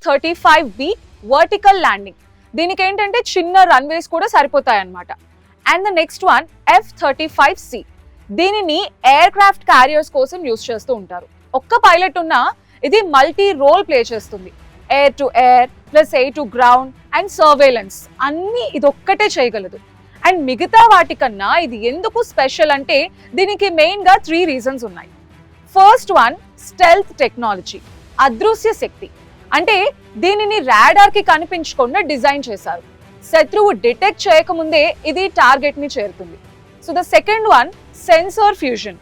F-35B vertical landing. దీనికి ఏంటంటే చిన్న రన్వేస్ కూడా సరిపోతాయి అన్నమాట. And the next one F-35C. దీనిని ఎయిర్ క్రాఫ్ట్ క్యారియర్స్ కోసం యూజ్ చేస్తూ ఉంటారు. ఒక్క పైలట్ ఉన్నా ఇది మల్టీ రోల్ ప్లే చేస్తుంది. Air to air plus air to ground and surveillance అన్నీ ఇది ఒక్కటే చేయగలదు. అండ్ మిగతా వాటికన్నా ఇది ఎందుకు స్పెషల్ అంటే దీనికి మెయిన్గా 3 రీజన్స్ ఉన్నాయి. ఫస్ట్ వన్ స్టెల్త్ టెక్నాలజీ, అదృశ్య శక్తి. అంటే దీనిని రాడార్కి కనిపించకుండా డిజైన్ చేశారు. శత్రువు డిటెక్ట్ చేయకముందే ఇది టార్గెట్ని చేరుతుంది. So the second one sensor fusion,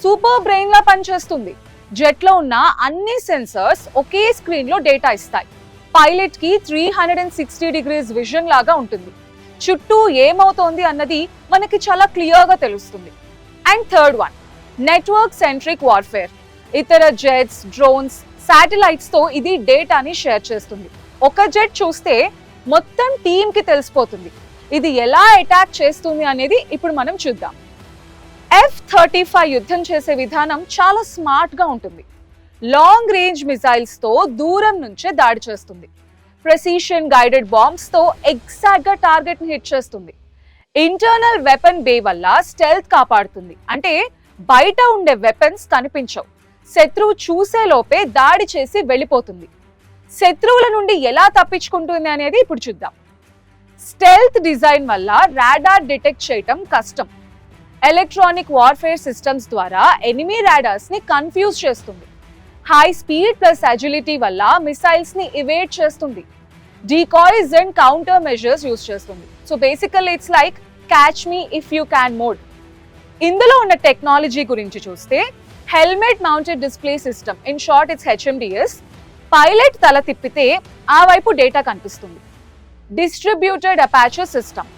super brain లా పనిచేస్తుంది. జెట్లో ఉన్న అన్ని సెన్సర్స్ ఒకే స్క్రీన్లో డేటా ఇస్తాయి. పైలట్కి 360 degrees విజన్ లాగా ఉంటుంది. చుట్టూ ఏమవుతోంది అన్నది మనకి చాలా క్లియర్గా తెలుస్తుంది. And third one network centric warfare. ఇతర జెట్స్, డ్రోన్స్, శాటిలైట్స్తో ఇది డేటాని షేర్ చేస్తుంది. ఒక జెట్ చూస్తే మొత్తం టీంకి తెలిసిపోతుంది. ఇది ఎలా అటాక్ చేస్తుంది అనేది ఇప్పుడు మనం చూద్దాం. F-35 యుద్ధం చేసే విధానం చాలా స్మార్ట్గా ఉంటుంది. లాంగ్ రేంజ్ మిసైల్స్తో దూరం నుంచే దాడి చేస్తుంది. ప్రెసిషన్ గైడెడ్ బాంబ్స్తో ఎగ్జాక్ట్గా టార్గెట్ని హిట్ చేస్తుంది. ఇంటర్నల్ వెపన్ బే వల్ల స్టెల్త్ కాపాడుతుంది. అంటే బయట ఉండే వెపన్స్ కనిపించవు. శత్రువు చూసే లోపే దాడి చేసి వెళ్ళిపోతుంది. శత్రువుల నుండి ఎలా తప్పించుకుంటుంది అనేది ఇప్పుడు చూద్దాం. స్టెల్త్ డిజైన్ వల్ల రాడార్ డిటెక్ట్ చేయటం కష్టం. ఎలక్ట్రానిక్ వార్ఫేర్ సిస్టమ్స్ ద్వారా ఎనిమీ రాడార్స్ ని కన్ఫ్యూజ్ చేస్తుంది. హై స్పీడ్ ప్లస్ అజిలిటీ వల్ల మిసైల్స్ ని ఇవేట్ చేస్తుంది. డీకాయ్స్ అండ్ కౌంటర్ మెజర్స్ యూజ్ చేస్తుంది. So basically it's like catch me if you can mode. ఇందులో ఉన్న టెక్నాలజీ గురించి చూస్తే helmet mounted display system, in short it's HMDS. Pilot తల తిప్పితే ఆ వైపు డేటా కనిపిస్తుంది. డిస్ట్రిబ్యూటెడ్ అపాచర్ సిస్టమ్,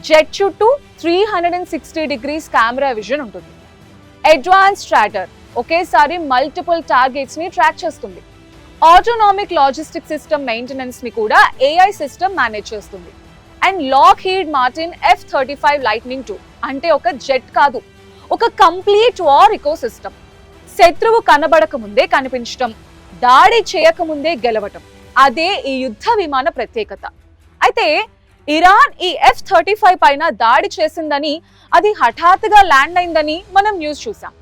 జెట్ చుట్టూ 360 degrees కెమెరా విజన్ ఉంటుంది. అడ్వాన్స్ ట్రాడర్, ఒకేసారి మల్టిపుల్ టార్గెట్స్ ని ట్రాక్ చేస్తుంది. ఆటోనామిక్ లాజిస్టిక్ సిస్టమ్ మెయింటెనెన్స్ ని కూడా AI సిస్టమ్ మేనేజ్ చేస్తుంది. And Lockheed Martin F-35 lightning 2 అంటే ఒక జెట్ కాదు, ఒక కంప్లీట్ వార్ ఇకోసిస్టమ్. శత్రువు కనబడక ముందే కనిపించటం, దాడి చేయకముందే గెలవటం, అదే ఈ యుద్ధ విమాన ప్రత్యేకత. అయితే ఇరాన్ ఈ F-35 పైన దాడి చేసిందని, అది హఠాత్తుగా ల్యాండ్ అయిందని మనం న్యూస్ చూసాం.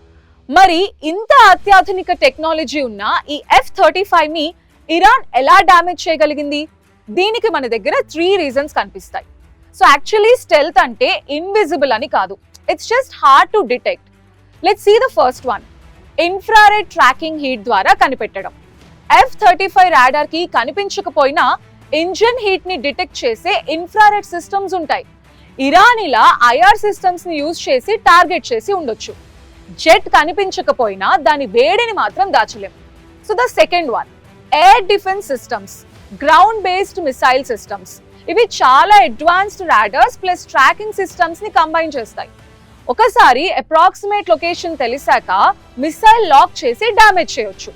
మరి ఇంత అత్యాధునిక టెక్నాలజీ ఉన్న ఈ F-35 ని ఇరాన్ ఎలా డ్యామేజ్ చేయగలిగింది? దీనికి మన దగ్గర 3 రీజన్స్ కనిపిస్తాయి. సో యాక్చువల్లీ స్టెల్త్ అంటే ఇన్విజిబుల్ అని కాదు, it's just hard to detect. Let's see the first one, infrared tracking heat ద్వారా కనిపెట్టడం. F-35 రాడార్ కి కనిపించకపోయినా ఇంజిన్ హీట్ ని డిటెక్ట్ చేసే ఇన్ఫ్రారెడ్ సిస్టమ్స్ ఉంటాయి. ఇరాన్ ఇలా IR సిస్టమ్స్ ని యూజ్ చేసి టార్గెట్ చేసి ఉండొచ్చు. జెట్ కనిపించకపోయినా దాని వేడిని మాత్రం దాచలేం. So the second one, air defence systems, ground based missile systems. ఇవి చాలా advanced radars plus tracking systems ని కంబైన్ చేస్తాయి. ఒకసారి అప్రాక్సిమేట్ లొకేషన్ తెలిసాక మిసైల్ లాక్ చేసి డ్యామేజ్ చేయొచ్చు.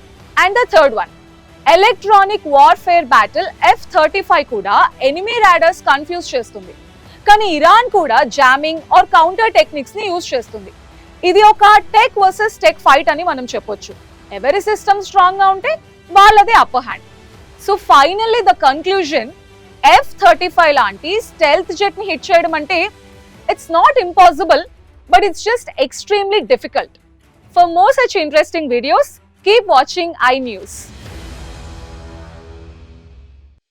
And the third one, electronic warfare battle. F-35 కూడా ఎనిమీ రాడార్స్ కన్ఫ్యూజ్ చేస్తుంది. కానీ ఇరాన్ కూడా జామింగ్ ఆర్ కౌంటర్ టెక్నిక్స్ ని యూజ్ చేస్తుంది. ఇది ఒక టెక్ వర్సెస్ టెక్ ఫైట్ అని మనం చెప్పొచ్చు. ఎవరి సిస్టమ్ స్ట్రాంగ్ గా ఉంటే వాళ్ళదే upper hand. So finally the conclusion, F-35 లాంటి స్టెల్త్ జెట్ ని హిట్ చేయడం అంటే it's not impossible, but it's just extremely difficult. For more such interesting videos, keep watching iNews.